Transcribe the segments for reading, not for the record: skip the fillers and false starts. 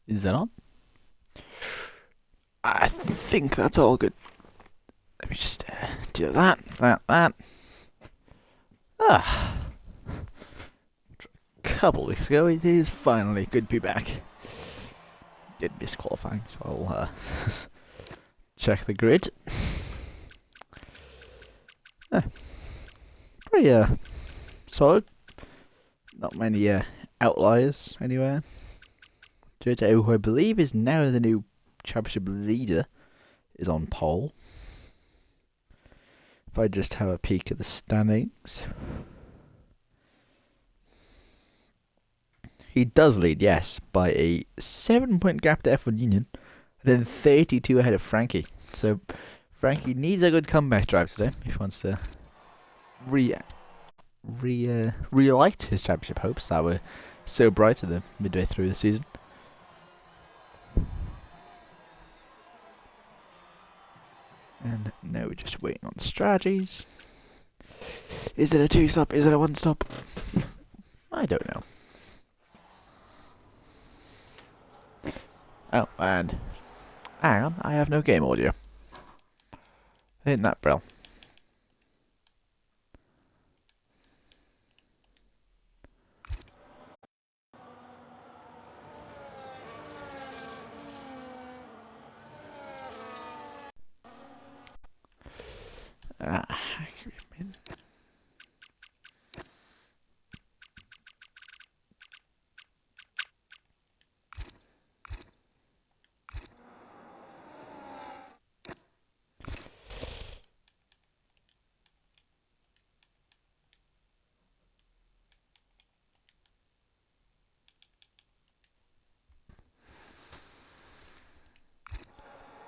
Is that on? I think that's all good. Let me just do that. Ah, a couple weeks ago, it is finally good to be back. Did miss qualifying, so I'll check the grid. Pretty solid. Not many outliers anywhere. JJ, who I believe is now the new championship leader, is on pole. If I just have a peek at the standings. He does lead, yes, by a 7-point gap to F1 Union, and then 32 ahead of Frankie. So Frankie needs a good comeback drive today if he wants to relight his championship hopes that were so bright at the midway through the season. And now we're just waiting on the strategies. Is it a 2-stop? Is it a 1-stop? I don't know. Oh, and hang on, I have no game audio. Isn't that brill?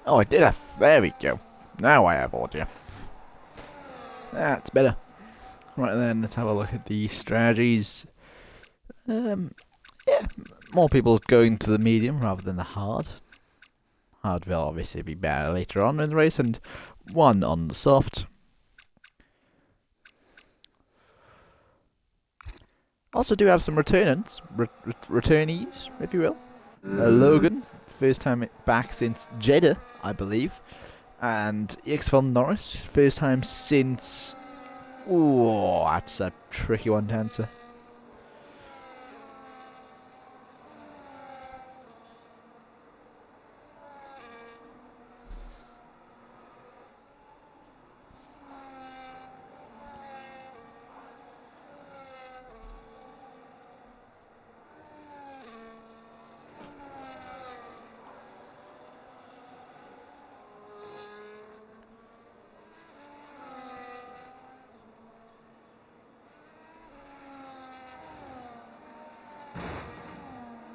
Oh, I did have. There we go. Now I have audio. That's better. Right then, let's have a look at the strategies. Yeah, more people going to the medium rather than the hard. Hard will obviously be better later on in the race, and one on the soft. Also do have some returnees, if you will. Logan, first time back since Jeddah, I believe. And EXFL Norris, first time since... Oh, that's a tricky one to answer.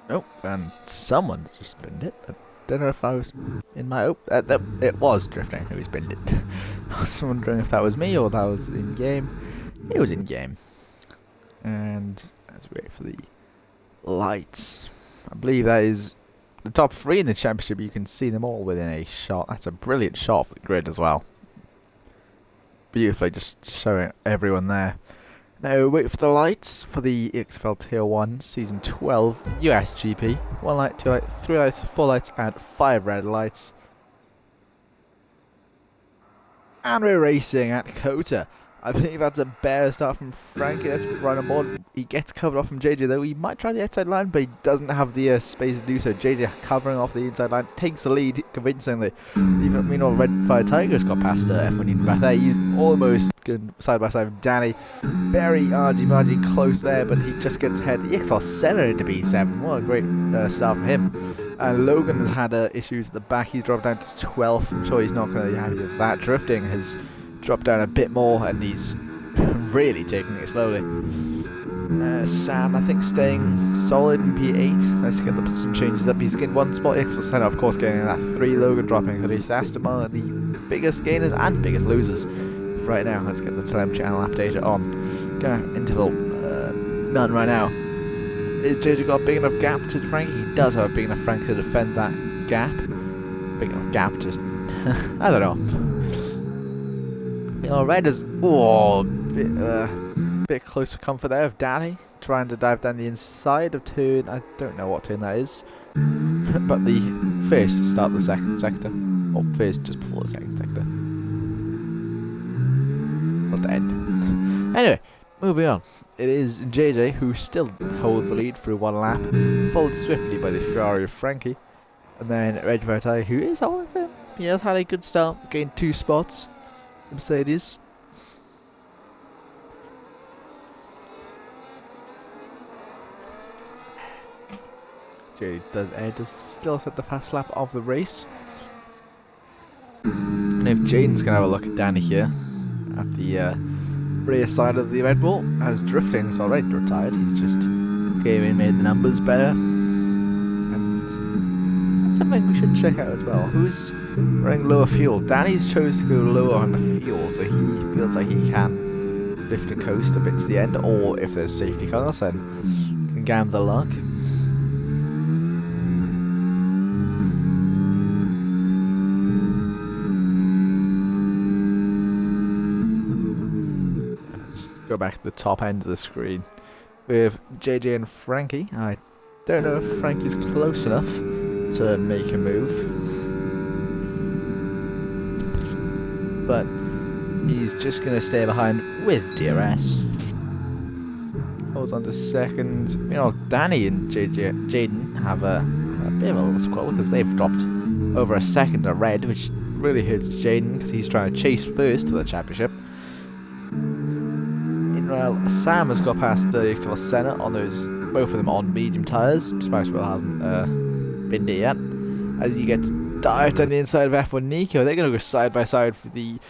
Oh, and someone's just spinned it. I don't know if I was in my... it was drifting who spinned it. I was wondering if that was me or that was in-game. It was in-game. And as we wait for the lights, I believe that is the top 3 in the championship. You can see them all within a shot. That's a brilliant shot of the grid as well. Beautifully just showing everyone there. Now wait for the lights for the EXFL Tier 1 Season 12 US GP. 1 light, 2 light, 3 lights, 4 lights and 5 red lights. And we're racing at Kota. I believe that's a better start from Frankie. That's right on board. He gets covered off from JJ though. He might try the outside line, but he doesn't have the space to do so. JJ covering off the inside line, takes the lead convincingly. Even meanwhile, Red Fire Tigers got past F1 Union back there. He's almost going side by side with Danny. Very argy-bargy close there, but he just gets ahead. EXFL Senna into B7. What a great start from him. And Logan has had issues at the back. He's dropped down to 12th. I'm sure he's not going to be happy with that. Drifting has dropped down a bit more, and he's really taking it slowly. Sam, I think, staying solid in P8. Let's get some changes up. He's getting 1 spot. EXFL Senna, of course, getting that 3. Logan dropping. Astamal, the biggest gainers and biggest losers right now. Let's get the telemetry channel updated on. Interval none right now. Is JJ got a big enough gap to Frankie? He does have a big enough Frankie to defend that gap. Big enough gap to... I don't know. Red is... Oh, bit close for comfort there of Danny. Trying to dive down the inside of turn... I don't know what turn that is. but the first start the second sector, or first just before the second sector, not the end. Anyway, moving on. It is JJ who still holds the lead through one lap, followed swiftly by the Ferrari of Frankie, and then Red Vertai, who is holding him. He has had a good start, gained 2 spots. The Mercedes. JJ does still set the fast lap of the race. And if Jaden's going to have a look at Danny here, at the rear side of the Red Bull, as drifting's already retired, he's just came in, made the numbers better. And that's something we should check out as well. Who's running lower fuel? Danny's chose to go lower on the fuel, so he feels like he can lift and coast a bit to the end, or if there's safety cars, then can gamble the luck. Go back to the top end of the screen with JJ and Frankie. I don't know if Frankie's close enough to make a move, but he's just going to stay behind with DRS. Holds on to second. You know, Danny and Jaden have a bit of a little squabble because they've dropped over a second to red, which really hurts Jaden because he's trying to chase first for the championship. Well, Sam has got past EXFL Senna on those, both of them on medium tyres. Spice World hasn't been there yet. As you get dived on the inside of F1 Nico, they're going to go side by side for the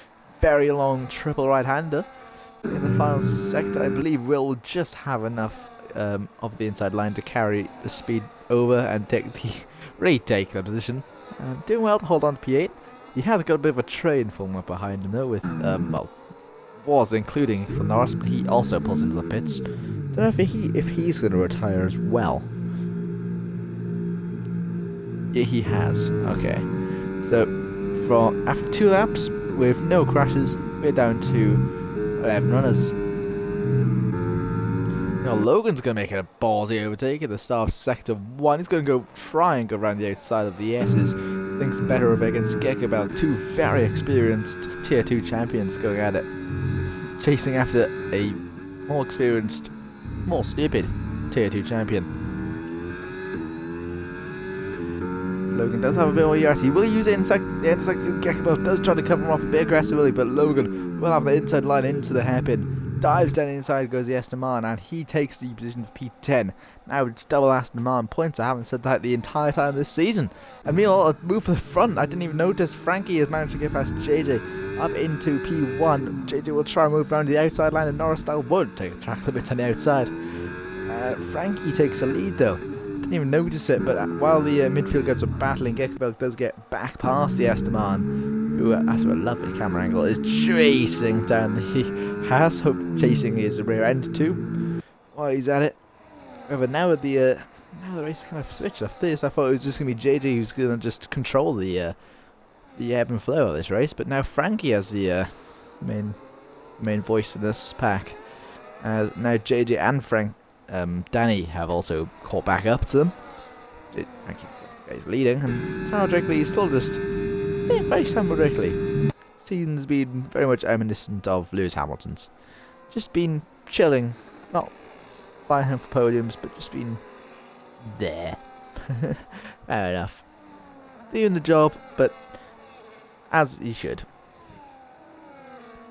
very long triple right-hander. In the final sector, I believe Will just have enough of the inside line to carry the speed over and retake the position. Doing well to hold on to P8. He has got a bit of a train forming up behind him though, with well, was including Norris, but he also pulls into the pits. Don't know if he's going to retire as well. Yeah, he has. Okay, so after 2 laps with no crashes, we're down to 11 runners. Now Logan's going to make a ballsy overtake at the start of sector 1. He's going to try and go around the outside of the S's. Thinks better of it against Gekabel, 2 very experienced tier 2 champions going at it, chasing after a more experienced, more stupid tier 2 champion. Logan does have a bit more ERS. He will use it in the intersection. Gekabel does try to cover him off a bit aggressively, but Logan will have the inside line into the hairpin. Dives down the inside, goes the Aston Martin, and he takes the position for P10. Now it's double Aston Martin points. I haven't said that the entire time this season. And meanwhile, a move for the front. I didn't even notice. Frankie has managed to get past JJ up into P1. JJ will try and move around the outside line, and Norris style would take a track limit on the outside. Frankie takes a lead though. Didn't even notice it, but while the midfield guys are battling, Gekabel does get back past the Aston Martin, who, after a lovely camera angle, is chasing down the Haas. Hope chasing his rear end too while he's at it. However, now the race kind of switched. At first I thought it was just going to be JJ who's going to just control the ebb and flow of this race, but now Frankie has the main voice in this pack. Now JJ and Danny have also caught back up to them. Frankie's leading, and Samuel Drackley is still just very Samuel Drackley. Season's been very much reminiscent of Lewis Hamilton's. Just been chilling, not fighting for podiums, but just been there. Fair enough. Doing the job, but as he should.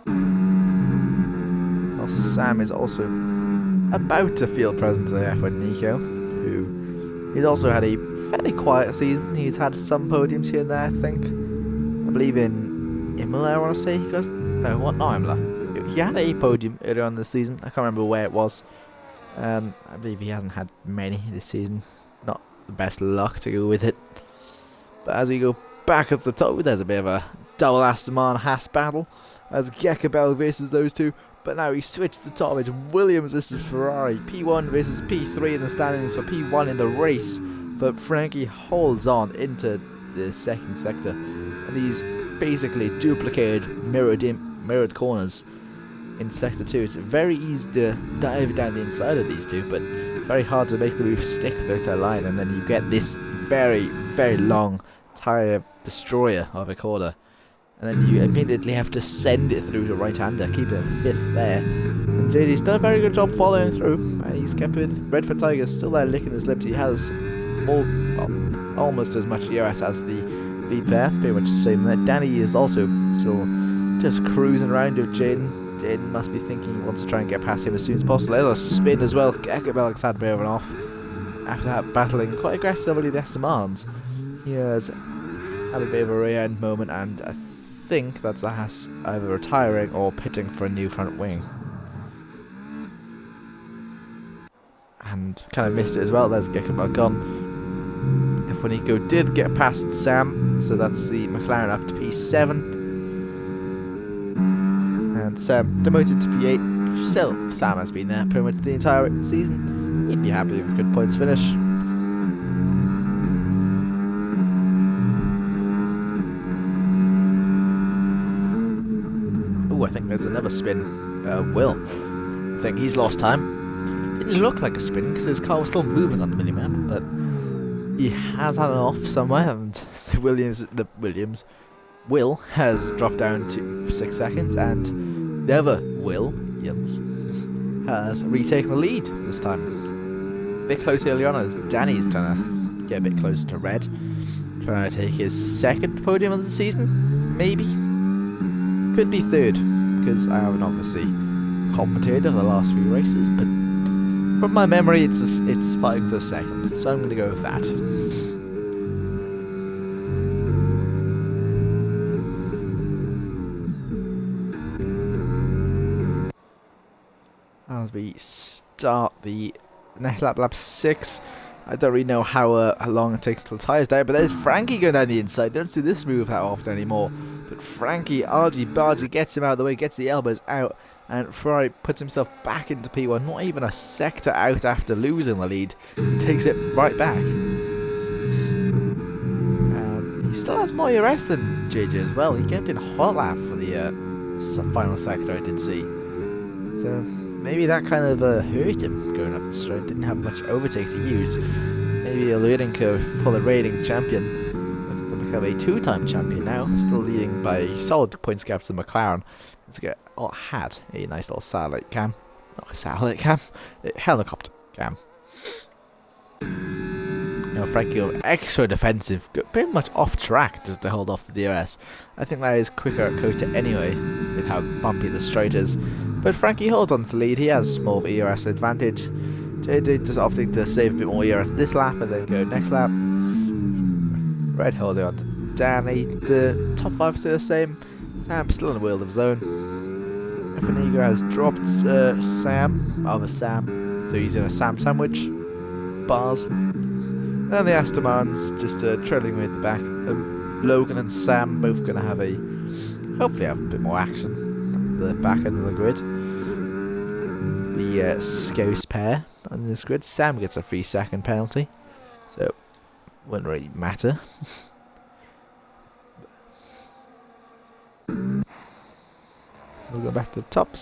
Well, Sam is also about to field presence of F1 Nico, who he's also had a fairly quiet season. He's had some podiums here and there, I think. I believe in Imola, I want to say he got. No, what? Not Imola. He had a podium earlier on this season. I can't remember where it was. I believe he hasn't had many this season. Not the best luck to go with it. But as we go back up the top, there's a bit of a double Aston Martin Haas battle as Gekabel versus those two. But now he switched the top. It's Williams versus Ferrari. P1 versus P3 in the standings for P1 in the race. But Frankie holds on into the second sector. And these basically duplicated mirrored corners in sector 2. It's very easy to dive down the inside of these two, but very hard to make the move stick without a line. And then you get this very, very long tyre destroyer of a corner. And then you immediately have to send it through to right-hander, keeping it 5th there. And JD's done a very good job following through. He's kept with Redford Tiger still there licking his lips. He has almost as much ERS as the lead pair, pretty much the same there. Danny is also still just cruising around with Jaden. Jaden must be thinking he wants to try and get past him as soon as possible. There's a spin as well. Jacob Alexander over and off. After that, battling quite aggressively the Estamans. He has had a bit of a rear end moment, and I think that's the Haas either retiring or pitting for a new front wing. And kind of missed it as well. There's Jacob gone. F1 did get past Sam, so that's the McLaren up to P7. And Sam demoted to P8. Still, Sam has been there pretty much the entire season. He'd be happy with a good points finish. Oh, I think there's another spin. Will. I think he's lost time. Didn't look like a spin because his car was still moving on the minimap, but he has had an off somewhere, and the Will has dropped down to 6 seconds, and the other Williams has retaken the lead this time. A bit close early on as Danny's trying to get a bit closer to Red, trying to take his 2nd podium of the season, maybe. Could be 3rd, because I haven't obviously commentated over the last few races, but from my memory it's fighting for 2nd, so I'm going to go with that. As we start the next lap 6, I don't really know how long it takes till tyres die, but there's Frankie going down the inside. Don't see this move that often anymore. But Frankie, argy-bargy, gets him out of the way, gets the elbows out, and Ferrari puts himself back into P1, not even a sector out after losing the lead. He takes it right back. He still has more ERS than JJ as well. He kept in hot lap for the final sector, I did see. So maybe that kind of hurt him going up the straight. Didn't have much overtake to use. Maybe a learning curve for the reigning champion. To become a 2-time champion now, still leading by solid points gap to McLaren. Let's get had a nice little satellite cam. Not a satellite cam, a helicopter cam. Now Frankie extra defensive, pretty much off track just to hold off the DRS. I think that is quicker at Kota anyway, with how bumpy the straight is. But Frankie holds on to the lead, he has more of ERS advantage. JJ just opting to save a bit more ERS this lap and then go next lap. Red holding on to Danny. The top 5 stay the same. Sam still in the world of his own. F1 has dropped Sam, so he's in a Sam sandwich. Bars. And the Astamans just trailing with the back. Logan and Sam both going to have hopefully have a bit more action at the back end of the grid. The Scouse pair on this grid. Sam gets a 3-second penalty, so wouldn't really matter. We'll go back to the top.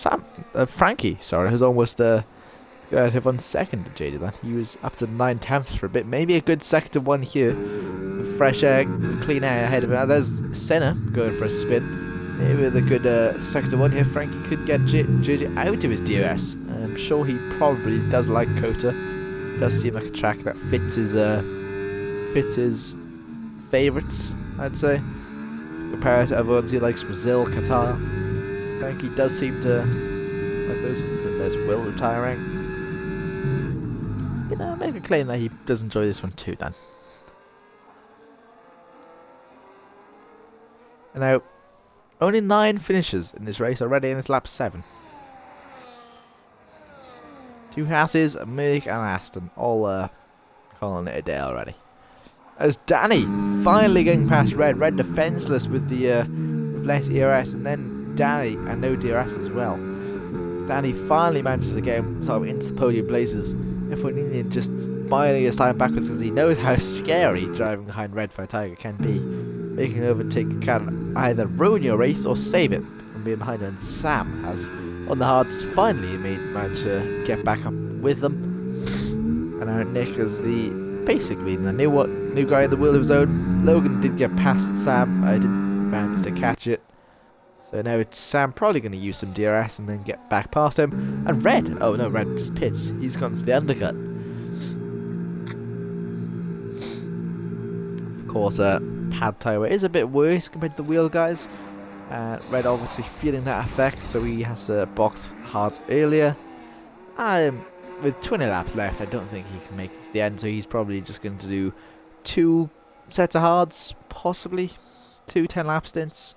Frankie, has almost got hit 1 second to JD then. He was up to 9/10 for a bit. Maybe a good sector 1 here. With fresh air, clean air ahead of him. Now there's Senna going for a spin. Maybe with a good sector 1 here, Frankie could get JJ out of his DRS. I'm sure he probably does like Kota. Does seem like a track that fits his favourites, I'd say. Compared to other ones he likes, Brazil, Qatar. Frankie does seem to like those ones. So there's Will retiring. You know, make a claim that he does enjoy this one too then. And now, only 9 finishes in this race already, and it's lap 7. 2 Hasses, a Mick and Aston, all calling it a day already. As Danny finally getting past Red defenseless with the with less ERS, and then Danny and no DRS as well. Danny finally manages to get him sort of into the podium places. F1 just biding his time backwards because he knows how scary driving behind Red for a Tiger can be. Making an overtake can either ruin your race or save it from being behind, and Sam has on the hards finally managed to get back up with them. And now Nick is basically the new guy in the wheel of his own. Logan did get past Sam. I didn't manage to catch it. So now it's Sam probably going to use some DRS and then get back past him. And Red. Oh no, Red just pits. He's gone for the undercut. Of course, pad tyre is a bit worse compared to the wheel guys. Red obviously feeling that effect, so he has to box hard earlier. With 20 laps left, I don't think he can make it to the end, so he's probably just going to do 2 sets of hards, possibly 2 10-lap stints.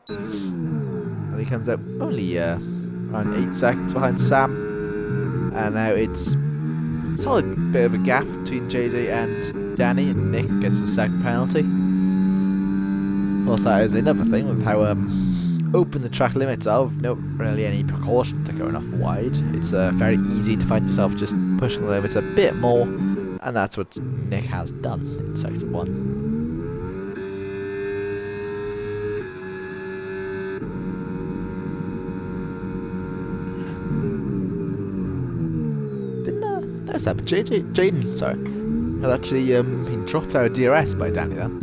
And he comes up only around 8 seconds behind Sam, and now it's a solid bit of a gap between JJ and Danny, and Nick gets the second penalty. Of course, that is another thing with how open the track limits are, with not really any precaution to going off wide. It's very easy to find yourself just pushing the limits a bit more, and that's what Nick has done in Sector 1. There's that, Jaden, sorry, has actually been dropped out of DRS by Danny then.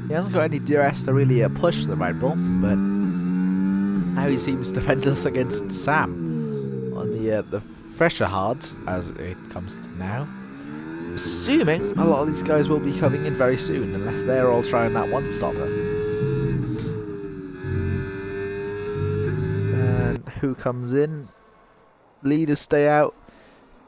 He hasn't got any DRS to really push the Red Bull, but now he seems defenseless against Sam on the fresher hards, as it comes to now. Assuming a lot of these guys will be coming in very soon, unless they're all trying that one stopper. And who comes in? Leaders stay out.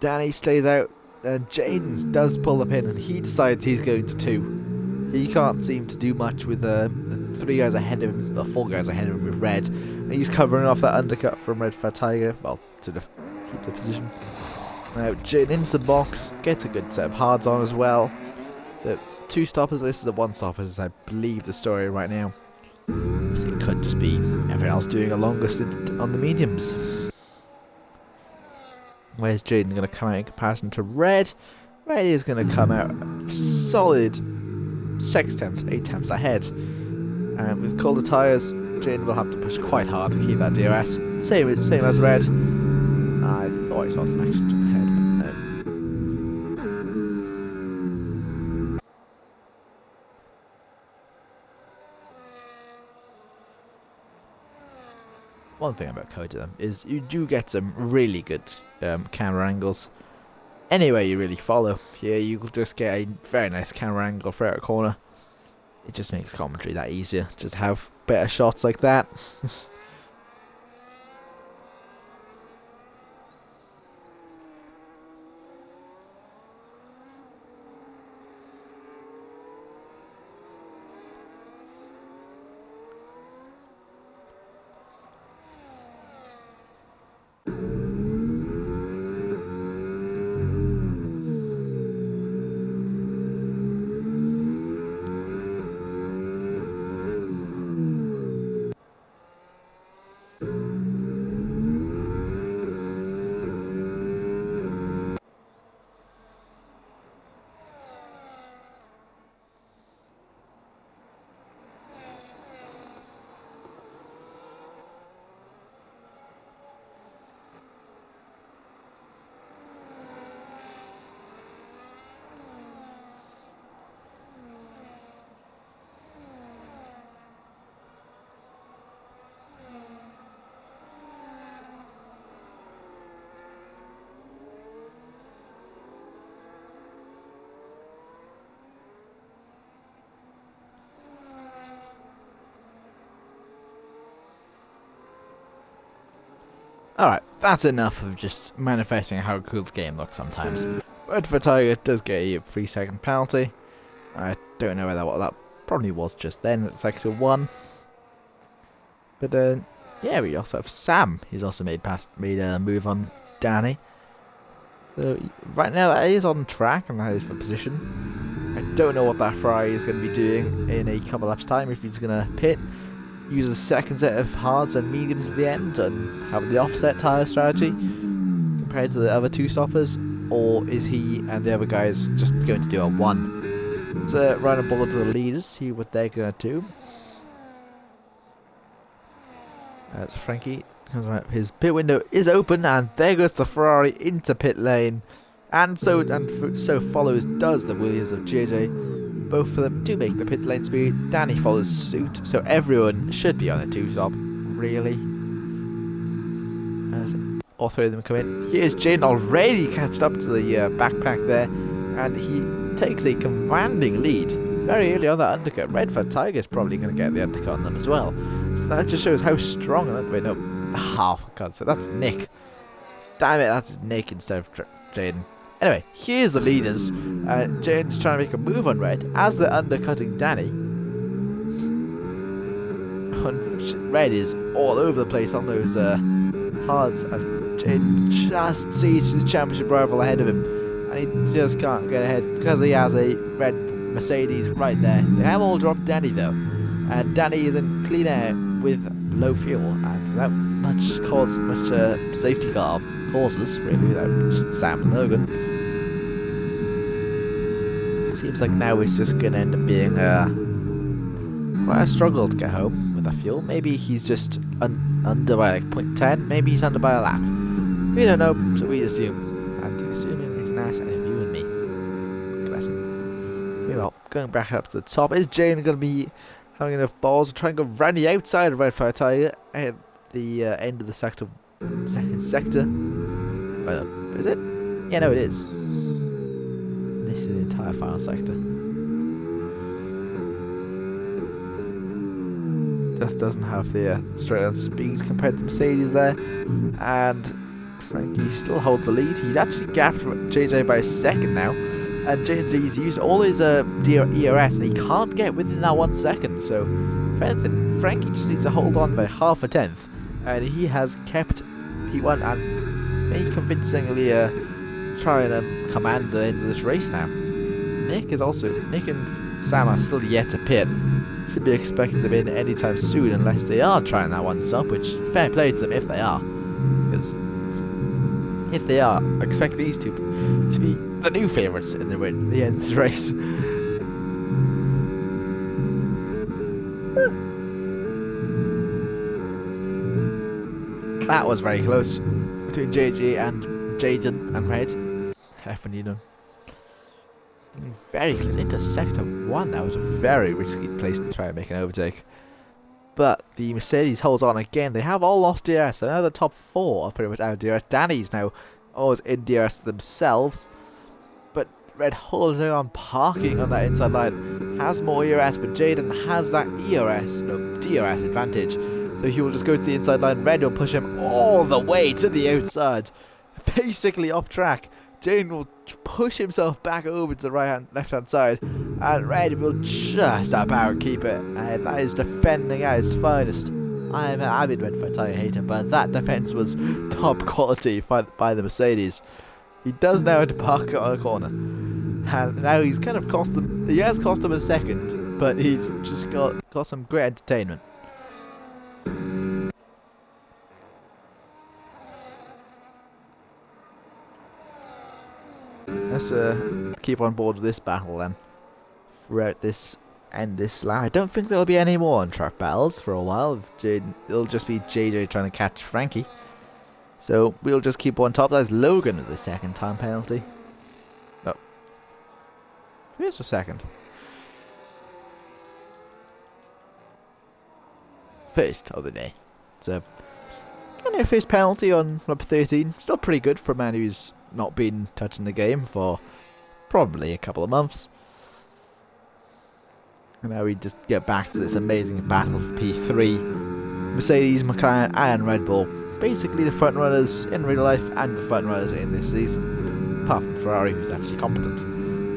Danny stays out, and Jaden does pull the pin, and he decides he's going to 2. He can't seem to do much with the 3 guys ahead of him, the 4 guys ahead of him with Red, and he's covering off that undercut from Red Fat Tiger, well, to keep the position. Now Jaden into the box, gets a good set of hards on as well. So 2 stoppers versus the 1 stoppers, I believe the story right now. So it could just be everyone else doing a longer stint on the mediums. Where's Jaden going to come out in comparison to Red? Red is going to come out solid 6 attempts, 8 attempts ahead. And with colder tyres, Jaden will have to push quite hard to keep that DRS. Same as Red. I thought I saw some action ahead, but no. One thing about Coda is you do get some really good camera angles. Anyway, you really follow. Here you just get a very nice camera angle throughout a corner. It just makes commentary that easier. Just have better shots like that. Alright, that's enough of just manifesting how cool the game looks sometimes. Red for Tiger does get a 3-second penalty. I don't know whether what that probably was just then at Sector 1. But yeah, we also have Sam. He's also made a move on Danny. So right now that is on track and that is the position. I don't know what that Ferrari is going to be doing in a couple laps time, if he's going to pit, use a second set of hards and mediums at the end and have the offset tyre strategy compared to the other 2 stoppers, or is he and the other guys just going to do a 1? Let's run a ball to the leaders, see what they're going to do. That's Frankie. His pit window is open, and there goes the Ferrari into pit lane. And so follows does the Williams of JJ. Both of them do make the pit lane speed. Danny follows suit, so everyone should be on a 2-stop, really. As all three of them come in. Here's Jaden already catched up to the backpack there, and he takes a commanding lead very early on that undercut. Redford Tiger's probably going to get the undercut on them as well. So that just shows how strong an undercut. Wait, no. Oh, God, so that's Nick. Damn it, that's Nick instead of Jaden. Anyway, here's the leaders. Jaden's trying to make a move on Red as they're undercutting Danny. Red is all over the place on those hards. Jaden just sees his championship rival ahead of him, and he just can't get ahead because he has a red Mercedes right there. They have all dropped Danny though, and Danny is in clean air with low fuel and without much safety car causes, really, without just Sam and Logan. It seems like now it's just going to end up being quite a struggle to get home with that fuel. Maybe he's just under by like 0.10, maybe he's under by a lap. We don't know, so we assume. And assuming is nice out of you and me. Bless him. Meanwhile, going back up to the top, is Jane going to be having enough balls to try and go round the outside of Red Fire Tiger at the end of the second sector? Is it? Yeah, no, it is. This is the entire final sector. Just doesn't have the straight on speed compared to Mercedes there, and Frankie still holds the lead. He's actually gapped JJ by a second now, and JJ's used all his ERS and he can't get within that 1 second, so if anything, Frankie just needs to hold on by half a tenth, and he has kept P1 and may convincingly try and command the end of this race now. Nick and Sam are still yet to pit. Should be expecting them in anytime soon unless they are trying that 1-stop, which fair play to them if they are. Because if they are, I expect these two to be the new favourites in the end of the race. That was very close between JJ and Jaden and Red. F1 you know. Very close into sector 1. That was a very risky place to try and make an overtake. But the Mercedes holds on again. They have all lost DRS, so now the top 4 are pretty much out of DRS. Danny's now always in DRS themselves. But Red holding on, parking on that inside line. Has more ERS, but Jaden has that DRS advantage. So he will just go to the inside line. Red will push him all the way to the outside. Basically off track. Jaden will push himself back over to the left-hand side, and Red will just about keep it. And that is defending at its finest. I am an avid Red Fire Tiger hater, but that defense was top quality by the Mercedes. He does now have to park it on a corner, and now he's kind of cost them. He has cost them a second, but he's just got some great entertainment. Let's keep on board with this battle then. Throughout this lap, I don't think there'll be any more on track battles for a while. It'll just be JJ trying to catch Frankie. So we'll just keep on top. There's Logan at the second time penalty. Oh, first or second? First of the day. So, first penalty on lap 13. Still pretty good for a man who's not been touching the game for probably a couple of months. And now we just get back to this amazing battle for P3. Mercedes, McLaren and Red Bull. Basically the front runners in real life and the front runners in this season. Apart from Ferrari, who's actually competent.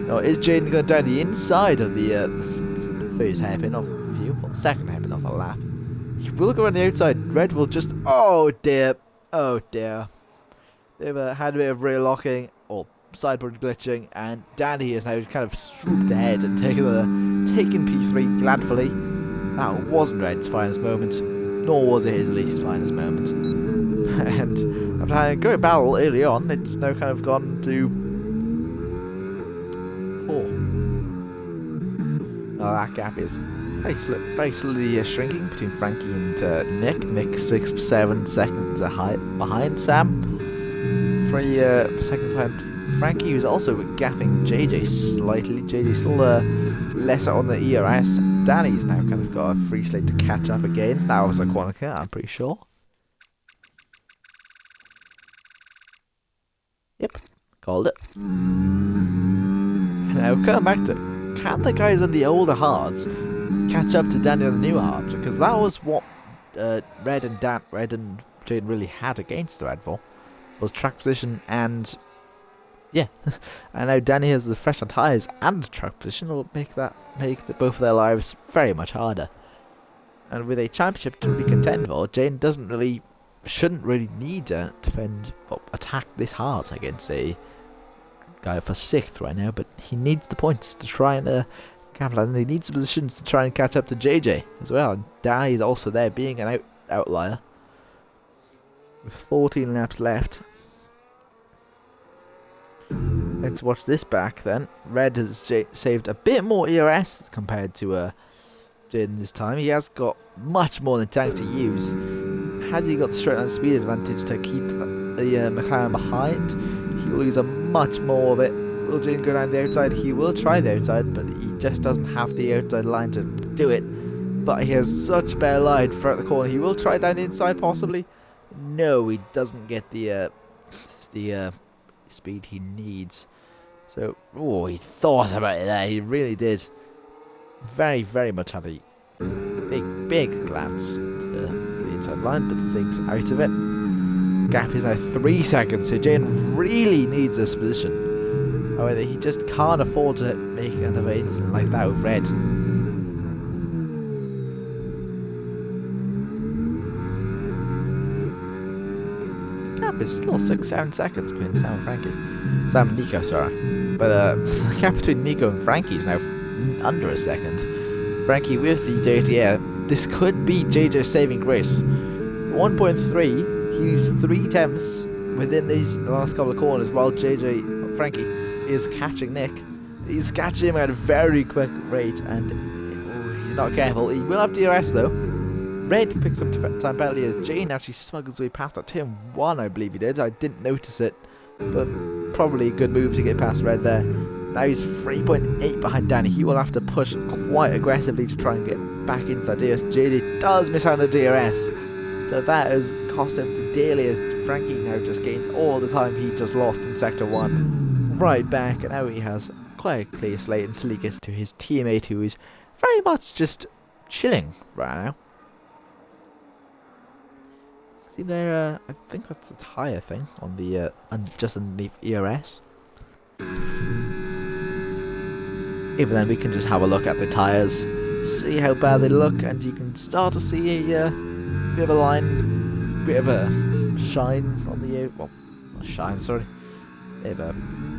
Now, is Jaden going down the inside of the first hairpin off the view? Well, second hairpin off the lap. He will go on the outside. Red will just... Oh dear. Oh dear. They've had a bit of rear locking or sideboard glitching, and Danny has now kind of swooped ahead and taken P3 gladfully. That wasn't Red's finest moment, nor was it his least finest moment. And after having a great battle early on, it's now kind of gone to 4. Oh, that gap is very slowly shrinking between Frankie and Nick. Nick 6-7 seconds behind Sam. 3 second behind Frankie, who's also gapping JJ slightly. JJ still lesser on the ERS. Danny's now kind of got a free slate to catch up again. That was a corner kick, I'm pretty sure. Yep, called it. Now coming back to, can the guys on the older hards catch up to Danny on the new hards? Because that was what Red and Jane really had against the Red Bull, was track position and yeah. And now Danny has the fresh on tyres and track position will make both of their lives very much harder. And with a championship to be contended for, Jane shouldn't really need to attack this hard against a guy for 6th right now, but he needs the points to try and capitalize, and he needs the positions to try and catch up to JJ as well. And Danny's also there, being an outlier with 14 laps left. Let's watch this back then. Red has saved a bit more ERS compared to Jaden this time. He has got much more than tank to use. Has he got the straight line speed advantage to keep the McLaren behind? He will use a much more of it. Will Jaden go down the outside? He will try the outside, but he just doesn't have the outside line to do it. But he has such a better line throughout the corner. He will try down the inside possibly. No, he doesn't get the speed he needs. So, he thought about it there. He really did. Very, very much had a big glance to the inside line, but things out of it. Gap is now 3 seconds, so Jane really needs this position. However, he just can't afford to make another incident like that with Red. Gap is still 6-7 seconds between Sam and Nico, sorry. But the gap between Nico and Frankie is now under a second. Frankie with the dirty air. This could be JJ's saving grace. 1.3, he needs 3 attempts within these last couple of corners while Frankie is catching Nick. He's catching him at a very quick rate and he's not careful. He will have DRS though. Red picks up time penalty as Jane actually smuggles way past at turn 1, I believe he did. I didn't notice it, but probably a good move to get past Red there. Now he's 3.8 behind Danny. He will have to push quite aggressively to try and get back into that DRS. JD does miss out on the DRS, so that has cost him dearly as Frankie now just gains all the time he just lost in Sector 1. Right back, and now he has quite a clear slate until he gets to his teammate, who is very much just chilling right now. See there, I think that's the tyre thing on the just underneath ERS. Even then, we can just have a look at the tyres, see how bad they look, and you can start to see a bit of a line, bit of a shine on the well, not shine, sorry, bit of a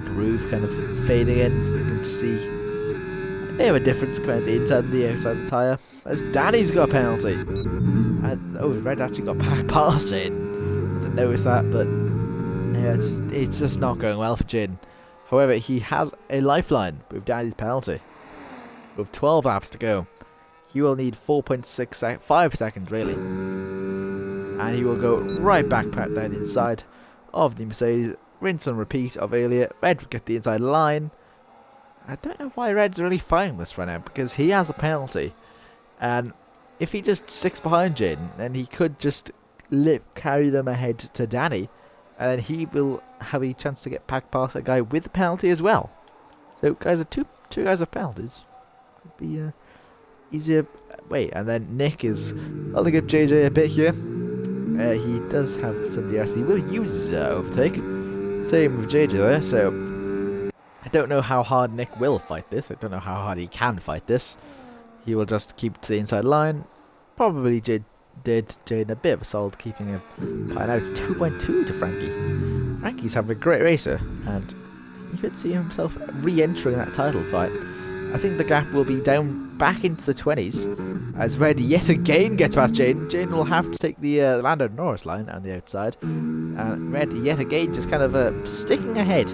groove kind of fading in. You can just see a bit of a difference between the inside and the outside of the tyre. As Danny's got a penalty. And, Red actually got back past Jaden. Didn't notice that, but yeah, it's just not going well for Jaden. However, he has a lifeline with Danny's penalty. With 12 laps to go, he will need 5 seconds really. And he will go right back down the inside of the Mercedes. Rinse and repeat of earlier. Red will get the inside line. I don't know why Red's really fighting this right now, because he has a penalty. And if he just sticks behind Jaden, then he could just carry them ahead to Danny, and then he will have a chance to get back past a guy with a penalty as well. So guys, are two guys with penalties. Could be easier. Wait, and then Nick is holding up JJ a bit here. He does have some DRS. He will use his overtake. Same with JJ there. So I don't know how hard Nick will fight this. I don't know how hard he can fight this. He will just keep to the inside line. Probably did Jaden a bit of a solid, keeping him by now. It's 2.2 to Frankie. Frankie's having a great racer, and you could see himself re-entering that title fight. I think the gap will be down back into the 20s as Red yet again gets past Jaden. Jaden will have to take the Lando Norris line on the outside, and Red yet again just kind of sticking ahead,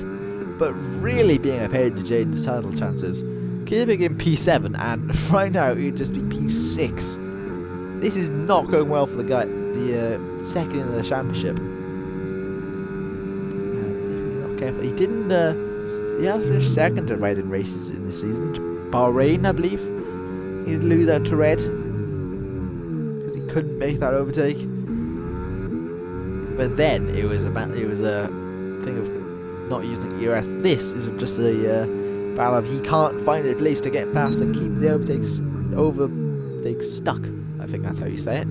but really being ahead to Jaden's title chances. Keeping in P7, and right now it would just be P6. This is not going well for the guy, the second in the championship. If you're not careful. He didn't. He has finished second at Red in races in this season. Bahrain, I believe. He did lose out to Red because he couldn't make that overtake. But then it was a thing of not using ERS. This is just a battle of he can't find a place to get past and keep the overtakes stuck. I think that's how you say it.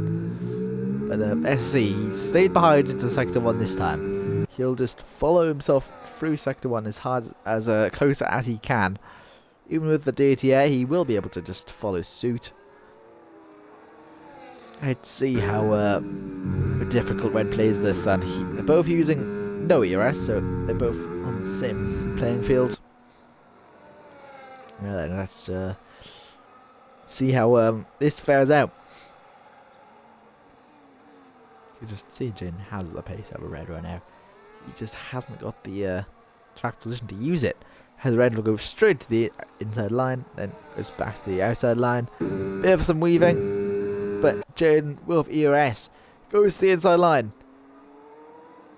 But SC, he stayed behind into Sector 1 this time. He'll just follow himself through Sector 1 as hard as closer as he can. Even with the dirty air, he will be able to just follow suit. Let's see how difficult Red plays this then. They're both using no ERS, so they're both on the same playing field. Well then, let's see how this fares out. You just see Jin has the pace over Red right now. He just hasn't got the track position to use it. As Red will go straight to the inside line, then goes back to the outside line. Bit of some weaving, but Jaden will have ERS. Goes to the inside line.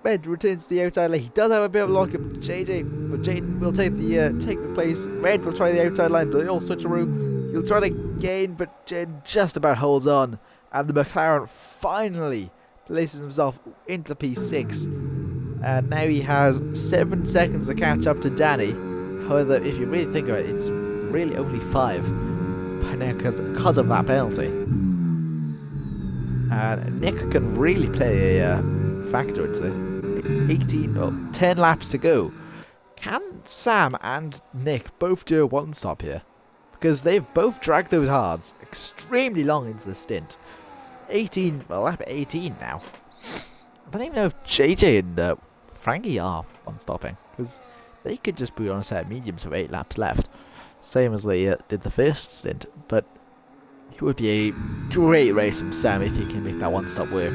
Red returns to the outside line. He does have a bit of a lockup. Jaden will take the place. Red will try the outside line, but he'll switch a route. He'll try to gain, but Jaden just about holds on. And the McLaren finally places himself into P6. And now he has 7 seconds to catch up to Danny. However, if you really think of it, it's really only 5 by now because of that penalty. And Nick can really play a factor into this. 10 laps to go. Can Sam and Nick both do a one-stop here? Because they've both dragged those hards extremely long into the stint. Lap 18 now. I don't even know if JJ and Frankie are one-stopping, because they could just put on a set of mediums with 8 laps left, same as they did the first stint. But it would be a great race from Sam if he can make that one-stop work.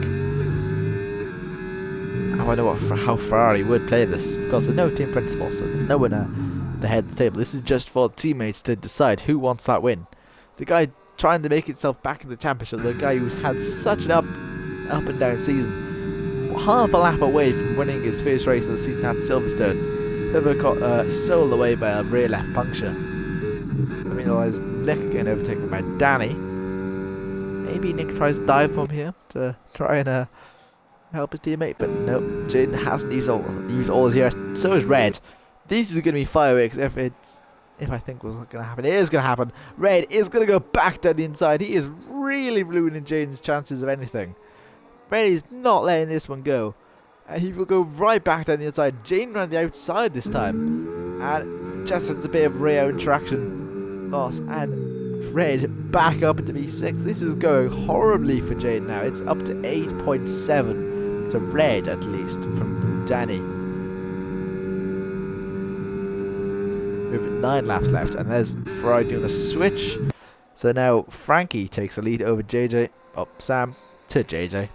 I wonder how Ferrari would play this, because there's no team principal, so there's no one at the head of the table. This is just for teammates to decide who wants that win. The guy trying to make himself back in the championship, the guy who's had such an up and down season, half a lap away from winning his first race of the season at Silverstone, never got stolen away by a rear left puncture. I mean, otherwise Nick getting overtaken by Danny. Maybe Nick tries to dive from here to try and help his teammate, but no, Jaden hasn't used all his ERS. So is Red. This is going to be fireworks if I think what's going to happen. It is going to happen. Red is going to go back down the inside. He is really ruining Jaden's chances of anything. Red is not letting this one go. And he will go right back down the inside. Jaden ran the outside this time. And just it's a bit of rear interaction loss. And Red back up into B6. This is going horribly for Jaden now. It's up to 8.7 to Red, at least, from Danny. With 9 laps left, and there's Ferrari doing a switch. So now Frankie takes a lead over JJ. Oh, Sam to JJ.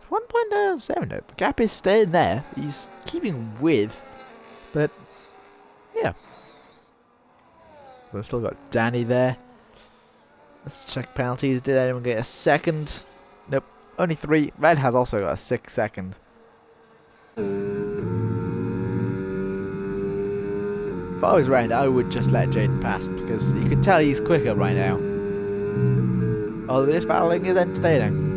1.7 now. The gap is staying there. He's keeping with, but yeah. We've still got Danny there. Let's check penalties. Did anyone get a second? Nope. Only 3. Red has also got a 6th second. If I was Red, I would just let Jaden pass, because you can tell he's quicker right now. Although this battling is entertaining.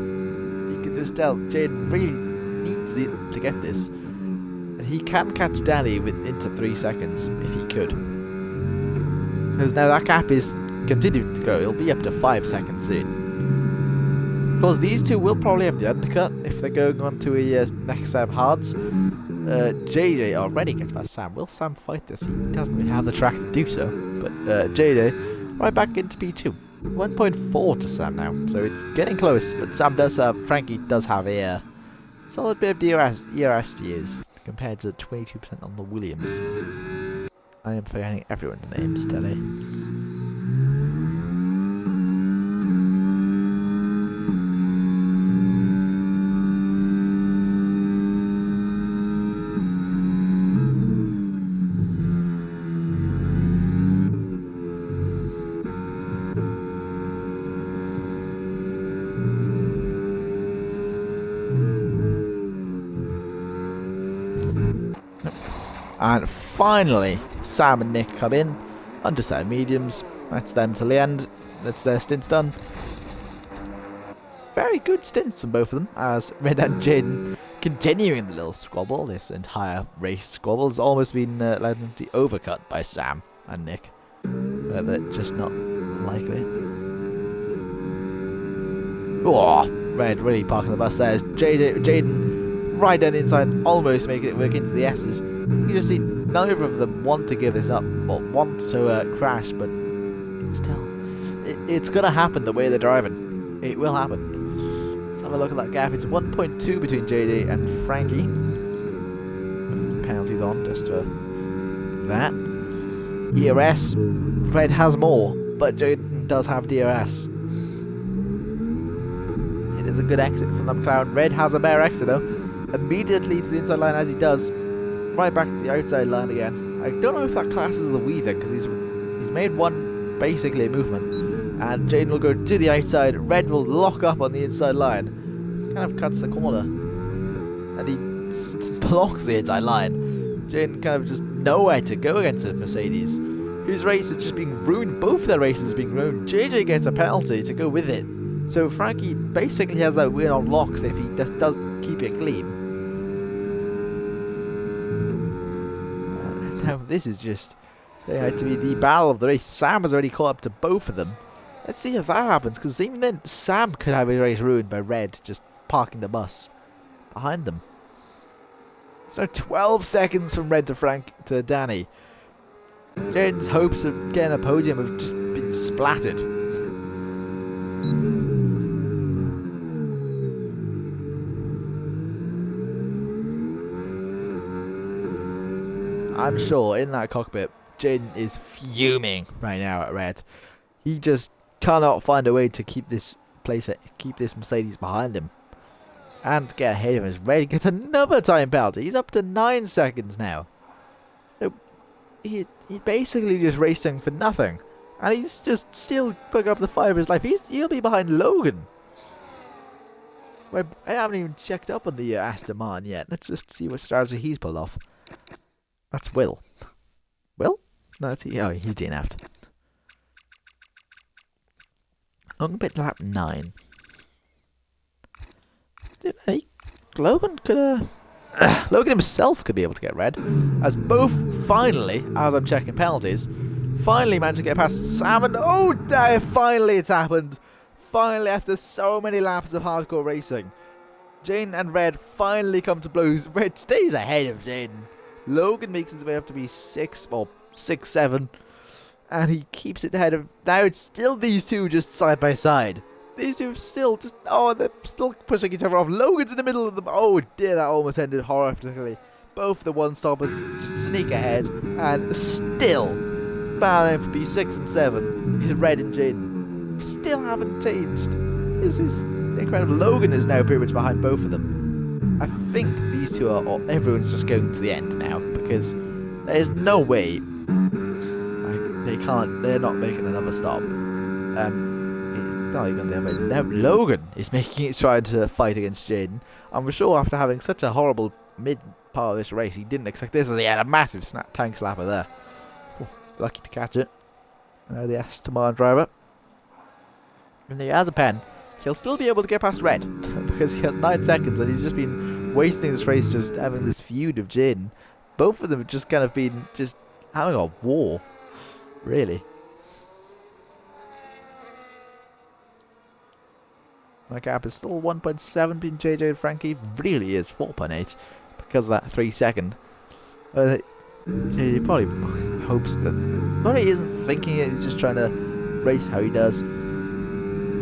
You can just tell Jaden really needs to get this. And he can catch Danny into 3 seconds if he could. Because now that gap is continuing to grow. It'll be up to 5 seconds soon. Because these two will probably have the undercut if they're going on to a next set of hards. JJ already gets past Sam. Will Sam fight this? He doesn't really have the track to do so. But JJ right back into P2. 1.4 to Sam now. So it's getting close. But Frankie does have a solid bit of ERS to use compared to 22% on the Williams. I am forgetting everyone's names today. And finally, Sam and Nick come in. Undecided mediums. That's them till the end. That's their stints done. Very good stints from both of them, as Red and Jaden continuing the little squabble. This entire race squabble has almost been led to be overcut by Sam and Nick. But they're just not likely. Oh, Red really parking the bus there. As Jaden right down the inside, almost making it work into the S's. You just see neither of them want to give this up, or want to crash, but still, it's going to happen the way they're driving. It will happen. Let's have a look at that gap. It's 1.2 between JD and Frankie. With the penalties on, just for that. ERS, Red has more, but Jaden does have DRS. It is a good exit from the McLaren. Red has a better exit though. Immediately to the inside line as he does. Right back to the outside line again. I don't know if that classes the weaving, because he's made one basically a movement. And Jaden will go to the outside. Red will lock up on the inside line. Kind of cuts the corner. And he blocks the inside line. Jaden kind of just nowhere to go against the Mercedes, whose race is just being ruined. Both their races being ruined. JJ gets a penalty to go with it. So Frankie basically has that win on locks if he just does keep it clean. Now this is just to be the battle of the race. Sam has already caught up to both of them. Let's see if that happens, because even then Sam could have his race ruined by Red just parking the bus behind them. So 12 seconds from Red to Danny. Jaden's hopes of getting a podium have just been splattered. I'm sure in that cockpit, Jaden is fuming right now at Red. He just cannot find a way to keep this Mercedes behind him and get ahead of him as Red gets another time penalty. He's up to 9 seconds now. So he's basically just racing for nothing, and he's just still picking up the fight of his life. He'll be behind Logan. I haven't even checked up on the Aston Martin yet. Let's just see what strategy he's pulled off. That's Will. Will? No, that's he. Oh, he's DNF'd. On pit lap 9. Logan could Logan himself could be able to get Red, as both finally, as I'm checking penalties, finally managed to get past Sam and finally it's happened. Finally, after so many laps of hardcore racing, Jaden and Red finally come to blows. Red stays ahead of Jaden. Logan makes his way up to be 6, 7, and he keeps it ahead of. Now it's still these two just side by side. These two are still just, they're still pushing each other off. Logan's in the middle of them. Oh dear, that almost ended horrifically. Both the one-stoppers sneak ahead, and still battling for P6 and 7 is Red and Jaden. Still haven't changed. This is incredible. Logan is now pretty much behind both of them. I think these two everyone's just going to the end now, because there's no way they're not making another stop. Not even there, but now Logan is making it, trying to fight against Jaden. I'm sure after having such a horrible mid part of this race, he didn't expect this, as he had a massive tank slapper there. Ooh, lucky to catch it. The Aston Martin driver. And he has a pen. He'll still be able to get past Red because he has 9 seconds, and he's just been wasting this race just having this feud of Jaden. Both of them have just kind of been just having a war, really. My gap is still 1.7 between JJ and Frankie. Really is 4.8 because of that 3 second. He probably hopes that. Probably isn't thinking it, he's just trying to race how he does.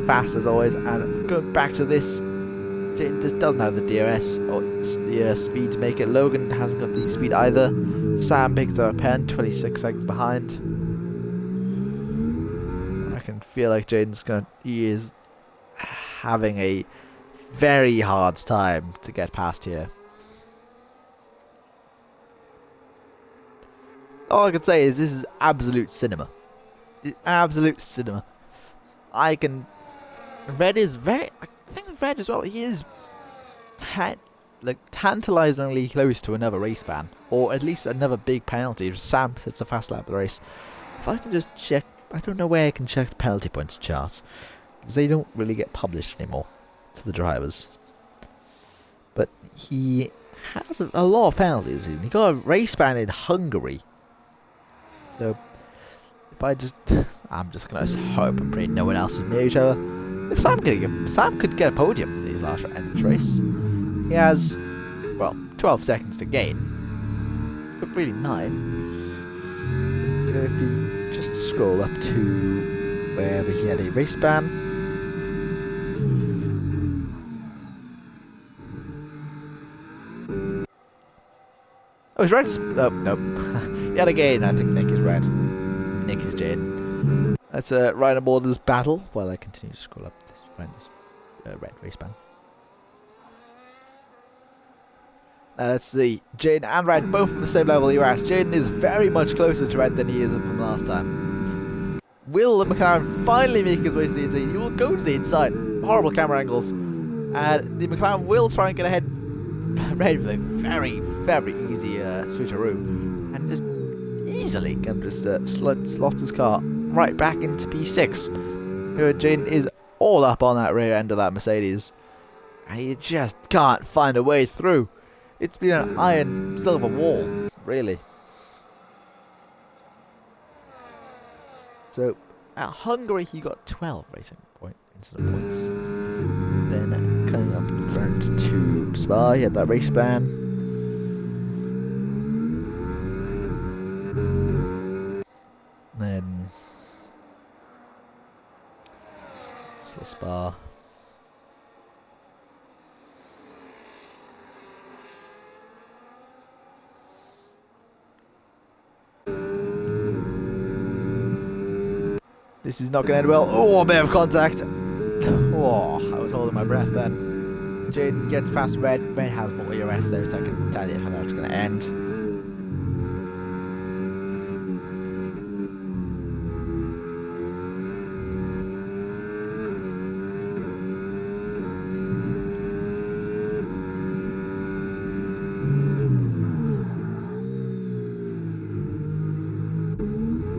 Fast as always, and going back to this, Jaden just doesn't have the DRS or the speed to make it. Logan hasn't got the speed either. Sam picks up a pen, 26 seconds behind. I can feel like he is having a very hard time to get past here. All I can say is this is absolute cinema. Absolute cinema. Red is very. I think Red as well. He is like tantalizingly close to another race ban, or at least another big penalty if Sam sets a fast lap of the race. If I can just check, I don't know where I can check the penalty points chart, because they don't really get published anymore to the drivers. But he has a lot of penalties. He got a race ban in Hungary. So if I'm just gonna hope and pray no one else is near each other. If Sam could get a podium in these last end of this race. He has, well, 12 seconds to gain, but really 9. If he just scroll up to wherever he had a race ban. Oh, he's red. Oh, nope. Yet again, I think Nick is red. Nick is Jade. Let's ride aboard this battle while I continue to scroll up this red race ban. Now let's see. Jaden and Red both at the same level you're at. Jaden is very much closer to Red than he is from last time. Will the McLaren finally make his way to the inside? He will go to the inside. Horrible camera angles. And the McLaren will try and get ahead Red with a very, very easy switcheroo. And just easily can just slot his car right back into P6. Jaden is all up on that rear end of that Mercedes. And he just can't find a way through. It's been an iron silver wall, really. So, at Hungary he got 12 racing incident points. Then coming up round 2 Spa, he had that race ban. Then Spa. This is not going to end well. Oh, a bit of contact. Oh, I was holding my breath then. Jaden gets past Red. Red has more ERS there, so I can tell you how that's going to end.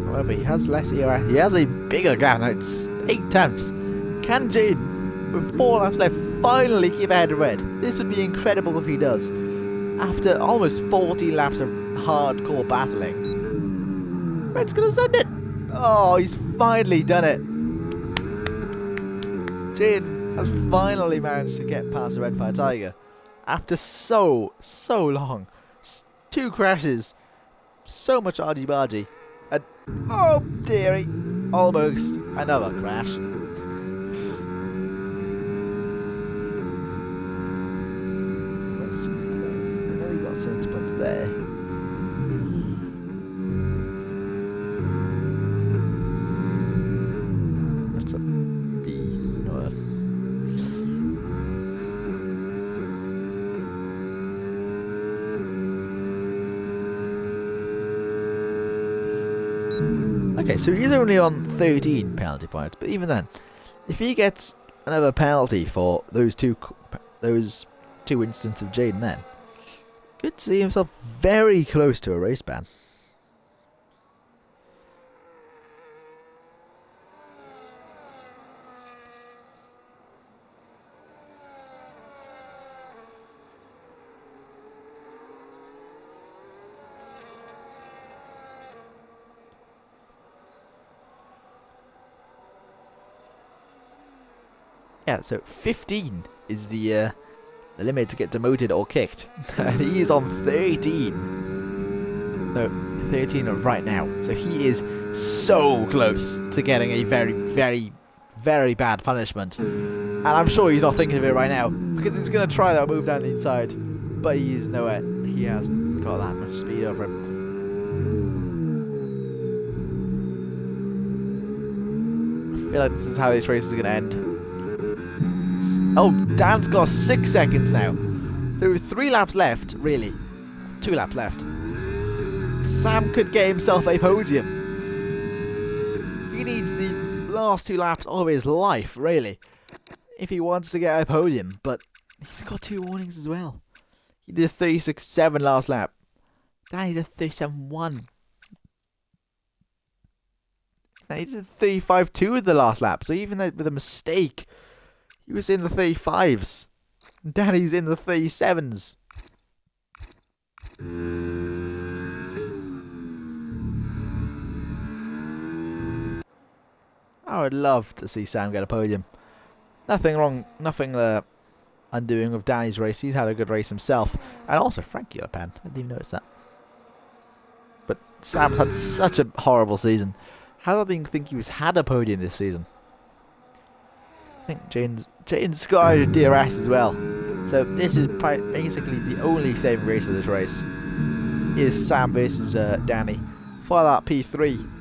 However, he has less ERS. He has a bigger gap now. It's 8 tenths. Can Jaden, with 4 laps left, finally keep ahead of Red? This would be incredible if he does. After almost 40 laps of hardcore battling. Red's going to send it. Oh, he's finally done it. Jaden has finally managed to get past the Red Fire Tiger. After so long. 2 crashes. So much argy-bargy. And, oh dearie, almost another crash. Nearly got center point there. That's a B. No. Okay, so he's only on 13 penalty points, but even then, if he gets another penalty for those two instances of Jaden, then could see himself very close to a race ban. Yeah, so 15 is the limit to get demoted or kicked. And he is on 13. No, 13 right now. So he is so close to getting a very, very, very bad punishment. And I'm sure he's not thinking of it right now, because he's going to try that move down the inside. But he is nowhere. He hasn't got that much speed over him. I feel like this is how this race is going to end. Oh, Dan's got 6 seconds now. So 3 laps left, really. 2 laps left. Sam could get himself a podium. He needs the last 2 laps of his life, really, if he wants to get a podium. But he's got 2 warnings as well. He did 36.7 last lap. Danny did 37.1. Now he did 35.2 in the last lap. So even with a mistake, he was in the 35s. And Danny's in the 37s. I would love to see Sam get a podium. Nothing wrong, nothing undoing with Danny's race. He's had a good race himself. And also Frankie got a pen. I didn't even notice that. But Sam's had such a horrible season. How do I think he had a podium this season? I think Jaden's got a DRS as well. So this is basically the only saving race of this race. Is Sam versus Danny. For that P3.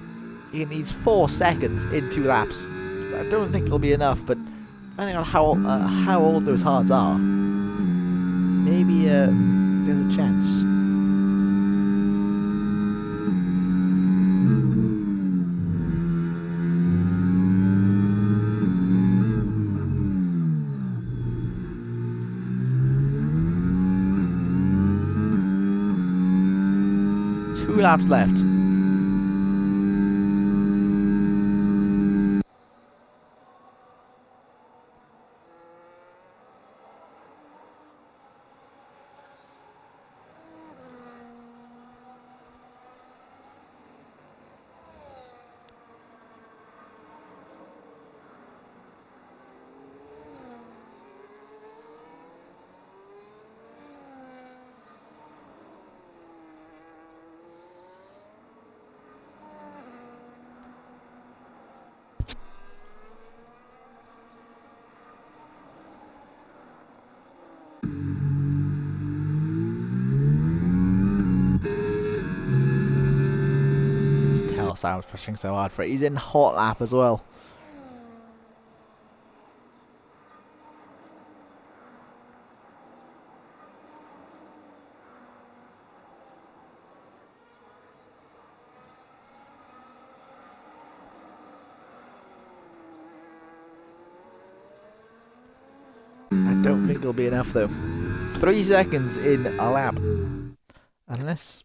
He needs 4 seconds in 2 laps. I don't think it'll be enough, but depending on how old those hards are, maybe there's a chance. Two laps left. Sam's pushing so hard for it. He's in hot lap as well. I don't think it'll be enough though. 3 seconds in a lap. Unless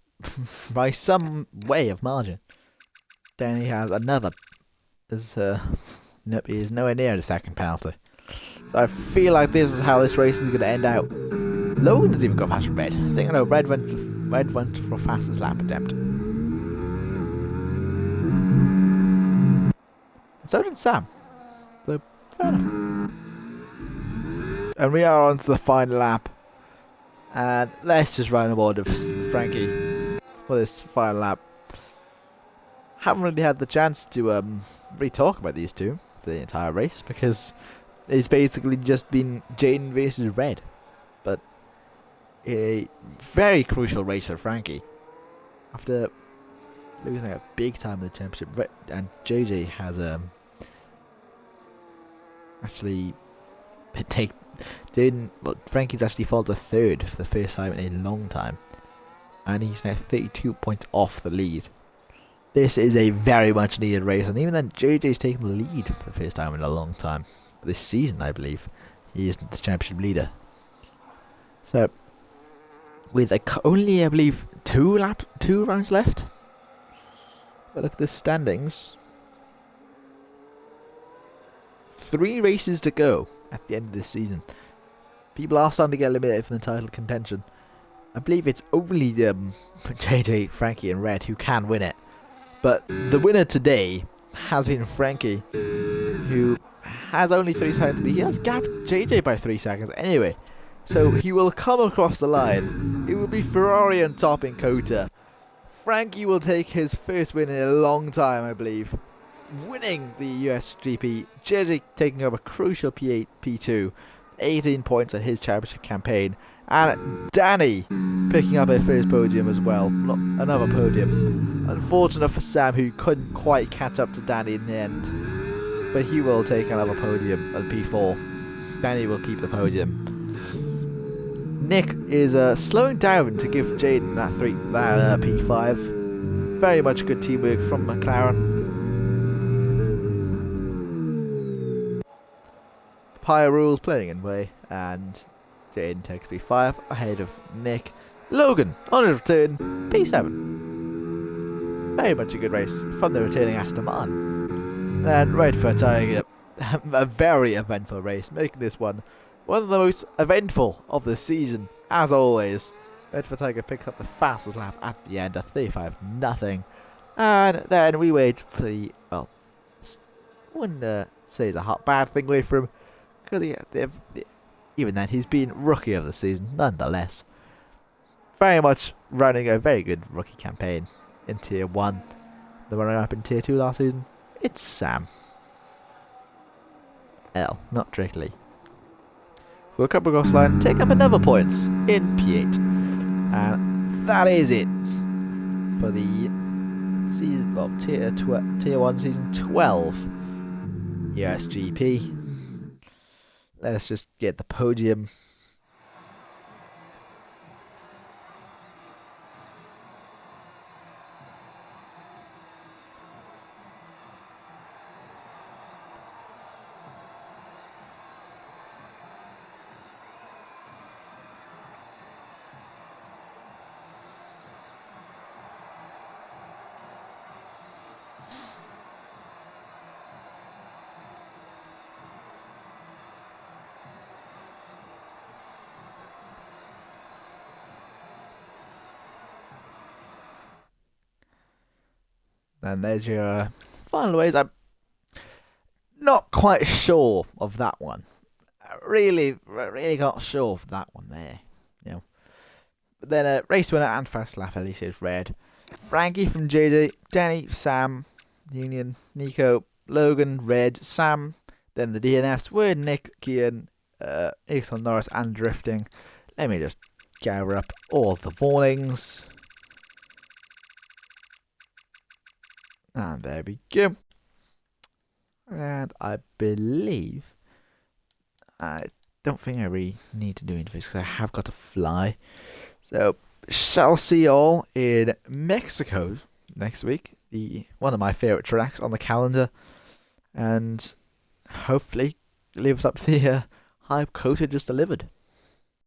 by some way of margin. Then he has another. Nope, he is nowhere near the second penalty. So I feel like this is how this race is going to end out. Logan doesn't even go past Red. I think I know Red went for fastest lap attempt. So did Sam. So fair enough. And we are on to the final lap. And let's just run aboard with Frankie for this final lap. Haven't really had the chance to really talk about these two for the entire race because it's basically just been Jaden versus Red. But a very crucial race for Frankie. After losing a big time in the championship, Red and JJ has actually Frankie's actually fallen to 3rd for the first time in a long time. And he's now 32 points off the lead. This is a very much needed race, and even then JJ's taken the lead for the first time in a long time. This season, I believe, he is the championship leader. So, with only, I believe, 2 rounds left. But look at the standings. 3 races to go at the end of this season. People are starting to get eliminated from the title contention. I believe it's only JJ, Frankie, and Red who can win it. But the winner today has been Frankie, who has only 3 seconds, but he has gapped JJ by 3 seconds anyway. So he will come across the line. It will be Ferrari on top in COTA. Frankie will take his first win in a long time, I believe, winning the US GP. JJ taking up a crucial P8, P2, 18 points on his championship campaign. And Danny picking up a first podium as well. Another podium. Unfortunate for Sam, who couldn't quite catch up to Danny in the end. But he will take another podium at P4. Danny will keep the podium. Nick is slowing down to give Jaden that P5. Very much good teamwork from McLaren. Pyre rules playing in way, and Jaden takes P5 ahead of Nick. Logan on his return, P7. Very much a good race from the returning Aston Martin. And Red for Tiger, a very eventful race, making this one of the most eventful of the season, as always. Red for Tiger picks up the fastest lap at the end, a 35-0. And then we wait for the, well, wouldn't say it's a bad thing away from him, because even then he's been rookie of the season nonetheless. Very much running a very good rookie campaign in Tier 1. The runner up in Tier 2 last season, it's Sam L, not Drake Lee. We'll come across the line, take up another points in P8. And that is it for the season, well, Tier 1 Season 12 USGP. Let's just get the podium. And there's your final ways. I'm not quite sure of that one. Really not sure of that one there. You know. But then race winner and fast lap Elise is red. Frankie from JJ, Danny, Sam, Union, Nico, Logan, red, Sam. Then the DNFs were Nick, Kian, Ixon, Norris, and drifting. Let me just gather up all the warnings. And there we go. And I believe, I don't think I really need to do anything because I have got to fly. So, shall see you all in Mexico next week. One of my favourite tracks on the calendar. And hopefully lives up to the hype Kota just delivered.